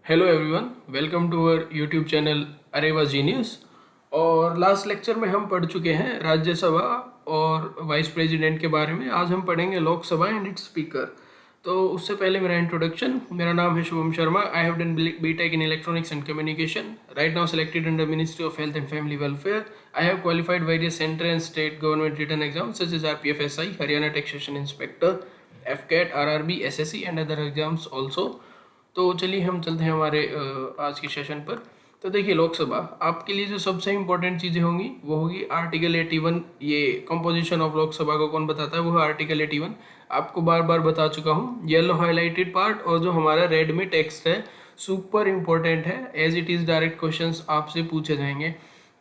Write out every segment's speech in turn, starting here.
Hello everyone, welcome to our YouTube channel Areva Genius. और last lecture में हम पढ़ चुके हैं राज्यसभा और वाइस प्रेसिडेंट के बारे में। आज हम पढ़ेंगे लोकसभा एंड इट्स स्पीकर। तो उससे पहले मेरा इंट्रोडक्शन। मेरा नाम है Shubham Sharma. I have done BTech in electronics and communication, right now selected under ministry of health and family welfare. I have qualified various central and state government written exams such as RPFSI, Haryana taxation inspector, FCAT, RRB, SSC and other exams also. तो चलिए हम चलते हैं हमारे आज के session पर। तो देखिए, लोकसभा आपके लिए जो सबसे इम्पोर्टेंट चीज़ें होंगी वो होगी आर्टिकल 81। ये कंपोजिशन ऑफ लोकसभा को कौन बताता है, वो है आर्टिकल 81। आपको बार बार बता चुका हूँ। येलो हाईलाइटेड पार्ट और जो हमारा रेड में टेक्स्ट है सुपर इम्पोर्टेंट है, as it is direct questions आपसे पूछे जाएंगे।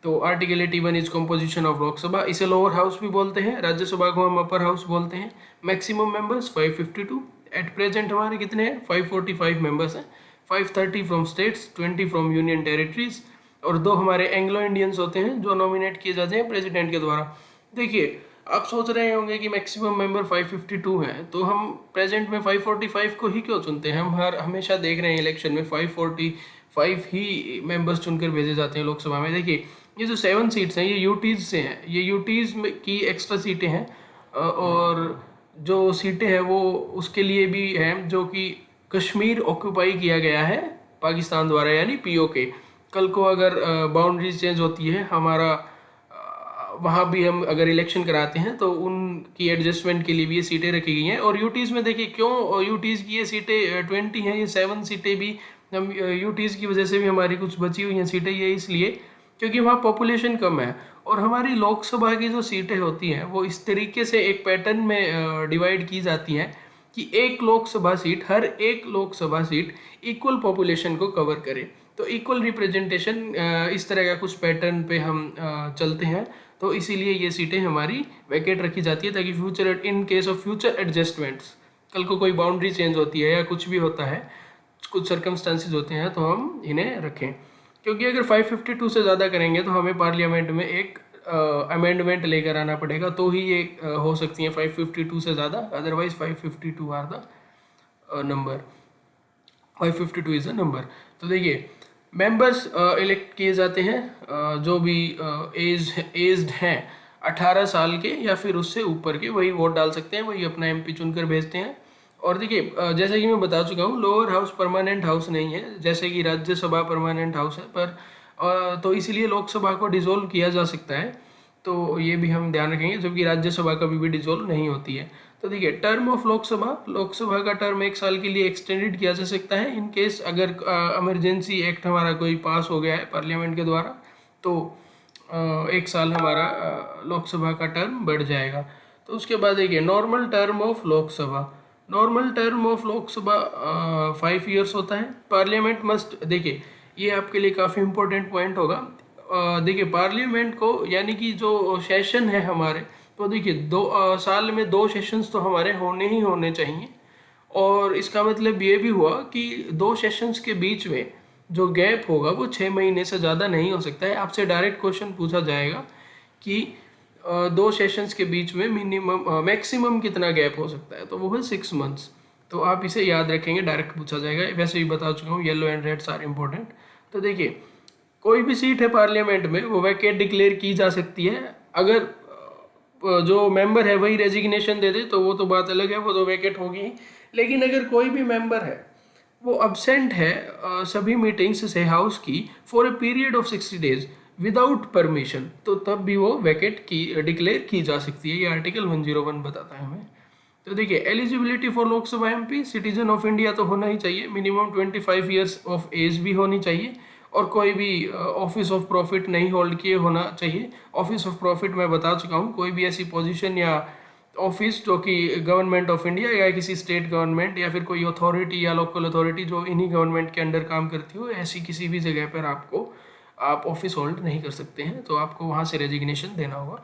तो article 81 is composition of Lok Sabha. इसे लोअर हाउस भी बोलते हैं, राज्यसभा को हम अपर हाउस बोलते हैं। Maximum members 552। एट प्रेजेंट हमारे कितने हैं, 545 मेंबर्स हैं। 530 from states, 20 from union territories, और 2 हमारे एंग्लो इंडियंस होते हैं जो नॉमिनेट किए जाते हैं प्रेसिडेंट के द्वारा। देखिए, आप सोच रहे होंगे कि मैक्सिमम मेंबर 552 हैं, तो हम प्रेजेंट में 545 को ही क्यों चुनते हैं। हम हमेशा देख रहे हैं इलेक्शन में 545 ही मेंबर्स चुनकर भेजे जाते हैं लोकसभा में। देखिए, ये जो 7 सीट्स हैं ये यूटीज़ से हैं, ये यूटीज़ की एक्स्ट्रा सीटें हैं, और जो सीटें हैं वो उसके लिए भी हैं जो कि कश्मीर ऑक्यूपाई किया गया है पाकिस्तान द्वारा, यानी POK। कल को अगर बाउंड्रीज चेंज होती है हमारा, वहाँ भी हम अगर इलेक्शन कराते हैं तो उनकी एडजस्टमेंट के लिए भी ये सीटें रखी गई हैं। और यूटीज़ में देखिए क्यों यूटीज़ की ये सीटें 20 हैं, ये 7 सीटें भी हम यूटीज़ की वजह से भी हमारी कुछ बची हुई हैं सीटें, ये इसलिए क्योंकि वहाँ पॉपुलेशन कम है। और हमारी लोकसभा की जो सीटें होती हैं वो इस तरीके से एक पैटर्न में डिवाइड की जाती हैं कि एक लोकसभा सीट, हर एक लोकसभा सीट इक्वल पॉपुलेशन को कवर करे। तो इक्वल रिप्रेजेंटेशन, इस तरह का कुछ पैटर्न पे हम चलते हैं। तो इसीलिए ये सीटें हमारी वैकेट रखी जाती है ताकि future, in case of future adjustments, कल को कोई बाउंड्री चेंज होती है या कुछ भी होता है, कुछ सर्कमस्टांसिस होते हैं, तो हम इन्हें रखें। क्योंकि अगर 552 से ज़्यादा करेंगे तो हमें पार्लियामेंट में एक अमेंडमेंट लेकर आना पड़ेगा, तो ही ये हो सकती है 552 से ज़्यादा। Otherwise 552 are the number, 552 is the number. तो देखिए, मेंबर्स इलेक्ट किए जाते हैं जो भी एज्ड हैं 18 साल के या फिर उससे ऊपर के, वही वोट डाल सकते हैं, वही अपना MP चुनकर भेजते हैं। और देखिए, जैसे कि मैं बता चुका हूँ, लोअर हाउस परमानेंट हाउस नहीं है, जैसे कि राज्यसभा परमानेंट हाउस है, पर तो इसीलिए लोकसभा को डिसॉल्व किया जा सकता है। तो ये भी हम ध्यान रखेंगे, जबकि राज्यसभा कभी भी डिसॉल्व नहीं होती है। तो देखिए, टर्म ऑफ लोकसभा का टर्म 1 साल के लिए एक्सटेंडेड किया जा सकता है इन केस अगर इमरजेंसी एक्ट हमारा कोई पास हो गया है पार्लियामेंट के द्वारा, तो 1 साल हमारा लोकसभा का टर्म बढ़ जाएगा। तो उसके बाद देखिए, normal term of Lok Sabha 5 years होता है। पार्लियामेंट मस्ट, देखिए ये आपके लिए काफ़ी इंपॉर्टेंट पॉइंट होगा। देखिए, पार्लियामेंट को, यानी कि जो सेशन है हमारे, तो देखिए 2 साल में 2 सेशंस तो हमारे होने ही होने चाहिए। और इसका मतलब ये भी हुआ कि 2 सेशंस के बीच में जो गैप होगा वो 6 महीने से ज़्यादा नहीं हो सकता है। आपसे डायरेक्ट क्वेश्चन पूछा जाएगा कि 2 सेशंस के बीच में मैक्सिमम कितना गैप हो सकता है, तो वो है 6 मंथ्स। तो आप इसे याद रखेंगे, डायरेक्ट पूछा जाएगा। वैसे भी बता चुका हूँ, yellow and reds are important. तो देखिए, कोई भी सीट है पार्लियामेंट में वो वैकेट डिक्लेयर की जा सकती है। अगर जो मेंबर है वही रेजिग्नेशन दे दे तो वो तो बात अलग है, वो तो वैकेट होगी। लेकिन अगर कोई भी मेंबर है वो अब्सेंट है सभी मीटिंग्स से हाउस की for a period of 60 days without permission, तो तब भी वो वैकेट की डिक्लेयर की जा सकती है। ये आर्टिकल 101 बताता है हमें। तो देखिए, eligibility for Lok Sabha MP, citizen of India तो होना ही चाहिए, मिनिमम 25 ईयर्स ऑफ एज भी होनी चाहिए, और कोई भी ऑफिस ऑफ प्रॉफिट नहीं होल्ड किए होना चाहिए। ऑफिस ऑफ प्रॉफिट मैं बता चुका हूँ, कोई भी ऐसी पोजीशन या ऑफिस जो कि गवर्नमेंट ऑफ इंडिया या किसी स्टेट गवर्नमेंट या फिर कोई अथॉरिटी या लोकल अथॉरिटी जो इन्हीं गवर्नमेंट के अंडर काम करती हो, ऐसी किसी भी जगह पर आप ऑफिस होल्ड नहीं कर सकते हैं, तो आपको वहाँ से रेजिग्नेशन देना होगा।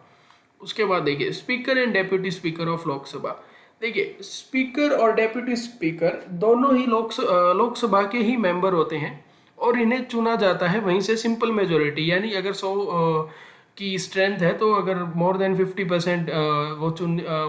उसके बाद देखिए, speaker and deputy speaker of Lok Sabha. देखिए, स्पीकर और डेप्यूटी स्पीकर दोनों ही लोकसभा के ही मेंबर होते हैं और इन्हें चुना जाता है वहीं से सिंपल मेजोरिटी, यानी अगर 100 की स्ट्रेंथ है, तो अगर मोर देन 50%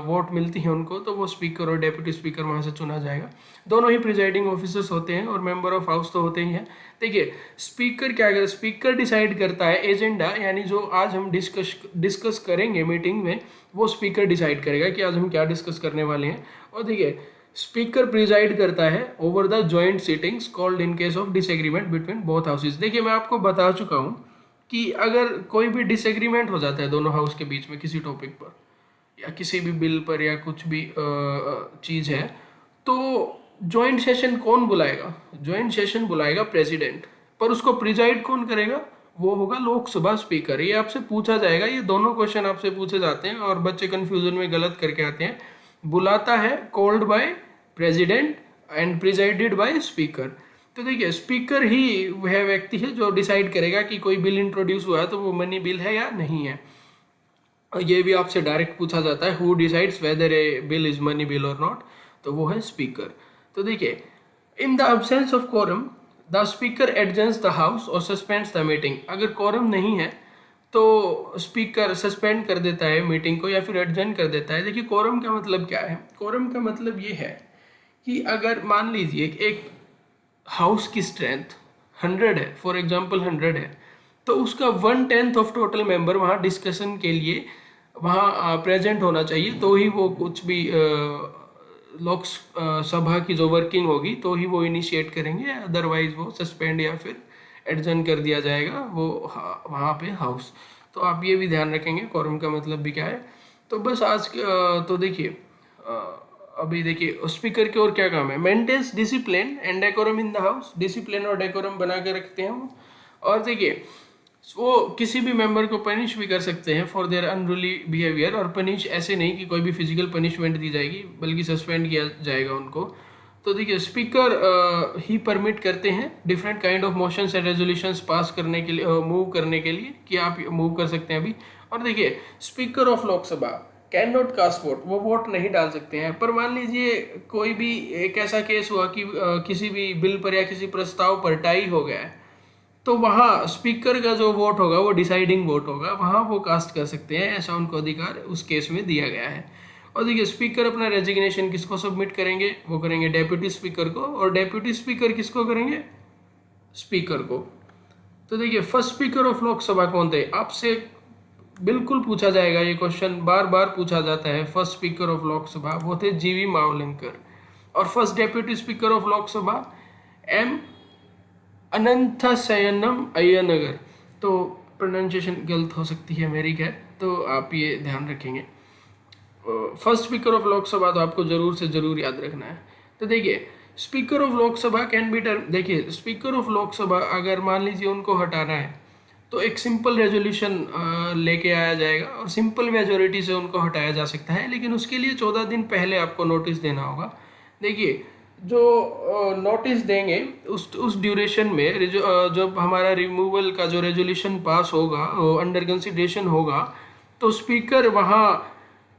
वोट मिलती है उनको, तो वो स्पीकर और डेप्यूटी स्पीकर वहाँ से चुना जाएगा। दोनों ही प्रिजाइडिंग ऑफिसर्स होते हैं और मेंबर ऑफ हाउस तो होते ही हैं। देखिए स्पीकर क्या करता है, स्पीकर डिसाइड करता है एजेंडा, यानी जो आज हम डिस्कस करेंगे मीटिंग में, वो स्पीकर डिसाइड करेगा कि आज हम क्या डिस्कस करने वाले हैं। और देखिए स्पीकर प्रिजाइड करता है over the joint seatings called in case of disagreement between both houses. देखिए मैं आपको बता चुका हूँ कि अगर कोई भी डिसएग्रीमेंट हो जाता है दोनों हाउस के बीच में किसी टॉपिक पर या किसी भी बिल पर या कुछ भी चीज़ है, तो जॉइंट सेशन कौन बुलाएगा? जॉइंट सेशन बुलाएगा प्रेसिडेंट, पर उसको प्रिजाइड कौन करेगा? वो होगा लोकसभा स्पीकर। ये आपसे पूछा जाएगा, ये दोनों क्वेश्चन आपसे पूछे जाते हैं और बच्चे कंफ्यूजन में गलत करके आते हैं। बुलाता है called by president and presided by speaker. तो देखिए स्पीकर ही वह व्यक्ति है जो डिसाइड करेगा कि कोई बिल इंट्रोड्यूस हुआ है तो वो मनी बिल है या नहीं है। ये भी आपसे डायरेक्ट पूछा जाता है, who decides whether a bill is money bill और नॉट, तो वो है स्पीकर। तो देखिए in the absence of quorum the speaker adjourns the house और सस्पेंड्स द मीटिंग। अगर कोरम नहीं है तो स्पीकर सस्पेंड कर देता है मीटिंग को या फिर एडजर्न कर देता है। देखिए कोरम का मतलब क्या है? कोरम का मतलब ये है कि अगर मान लीजिए एक हाउस की स्ट्रेंथ 100 है, फॉर एग्जांपल 100 है, तो उसका 1/10 ऑफ टोटल मेंबर वहाँ डिस्कशन के लिए वहाँ प्रेजेंट होना चाहिए, तो ही वो कुछ भी लोक सभा की जो वर्किंग होगी तो ही वो इनिशिएट करेंगे, अदरवाइज वो सस्पेंड या फिर एडजर्न कर दिया जाएगा वो वहाँ पे हाउस। तो आप ये भी ध्यान रखेंगे कोरम का मतलब भी क्या है। तो बस आज तो देखिए अभी देखिए स्पीकर के और क्या काम है, maintains discipline and decorum in the house. Discipline और डेकोरम बना के रखते हैं वो। और देखिए वो किसी भी मेंबर को पनिश भी कर सकते हैं फॉर देयर अनरूली बिहेवियर। और पनिश ऐसे नहीं कि कोई भी फिजिकल पनिशमेंट दी जाएगी, बल्कि सस्पेंड किया जाएगा उनको। तो देखिए स्पीकर ही परमिट करते हैं different kind of motions and resolutions pass करने के लिए, मूव करने के लिए, कि आप मूव कर सकते हैं अभी। और देखिए speaker of Lok Sabha can not cast vote, वो वोट नहीं डाल सकते हैं। पर मान लीजिए कोई भी एक ऐसा केस हुआ कि किसी भी बिल पर या किसी प्रस्ताव पर टाई हो गया है, तो वहाँ स्पीकर का जो वोट होगा वो डिसाइडिंग वोट होगा, वहाँ वो कास्ट कर सकते हैं, ऐसा उनको अधिकार उस केस में दिया गया है। और देखिए स्पीकर अपना रेजिग्नेशन किसको सबमिट करेंगे? वो करेंगे डेप्यूटी स्पीकर को। और डेप्यूटी स्पीकर किसको करेंगे? स्पीकर को। तो देखिए फर्स्ट स्पीकर ऑफ लोकसभा कौन थे? आपसे बिल्कुल पूछा जाएगा, ये क्वेश्चन बार बार पूछा जाता है। फर्स्ट स्पीकर ऑफ लोकसभा वो थे जीवी मावलंकर। और first deputy speaker of Lok Sabha M अनंथशयनम अय्यनगर। तो प्रोनाउंसिएशन गलत हो सकती है मेरी, खैर, तो आप ये ध्यान रखेंगे। फर्स्ट स्पीकर ऑफ लोकसभा तो आपको जरूर से जरूर याद रखना है। तो देखिए speaker of Lok Sabha can be देखिए स्पीकर ऑफ लोकसभा अगर मान लीजिए उनको हटाना है तो एक सिंपल रेजोल्यूशन लेके आया जाएगा और सिंपल मेजोरिटी से उनको हटाया जा सकता है, लेकिन उसके लिए 14 दिन पहले आपको नोटिस देना होगा। देखिए जो नोटिस देंगे उस ड्यूरेशन में जब हमारा रिमूवल का जो रेजोल्यूशन पास होगा, अंडर कंसिडरेशन होगा, तो स्पीकर वहाँ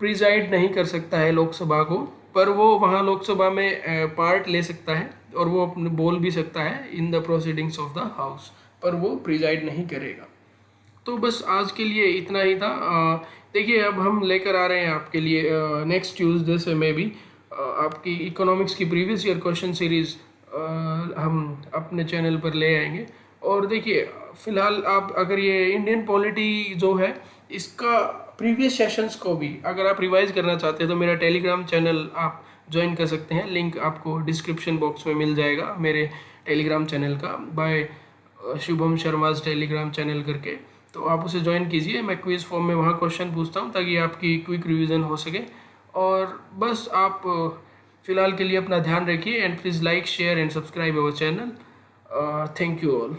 प्रिजाइड नहीं कर सकता है लोकसभा को, पर वो वहाँ लोकसभा में पार्ट ले सकता है और वो अपने बोल भी सकता है in the proceedings of the house, पर वो प्रिजाइड नहीं करेगा। तो बस आज के लिए इतना ही था। देखिए अब हम लेकर आ रहे हैं आपके लिए नेक्स्ट ट्यूसडे से में भी आपकी इकोनॉमिक्स की प्रीवियस ईयर क्वेश्चन सीरीज़ हम अपने चैनल पर ले आएंगे। और देखिए फ़िलहाल आप अगर ये इंडियन पॉलिटी जो है इसका प्रीवियस सेशंस को भी अगर आप रिवाइज करना चाहते हैं तो मेरा टेलीग्राम चैनल आप ज्वाइन कर सकते हैं। लिंक आपको डिस्क्रिप्शन बॉक्स में मिल जाएगा मेरे टेलीग्राम चैनल का, by Shubham Sharma's Telegram channel करके। तो आप उसे ज्वाइन कीजिए। मैं क्विज फॉर्म में वहाँ क्वेश्चन पूछता हूँ ताकि आपकी क्विक रिवीजन हो सके। और बस आप फ़िलहाल के लिए अपना ध्यान रखिए and please like share and subscribe our channel. Thank you all.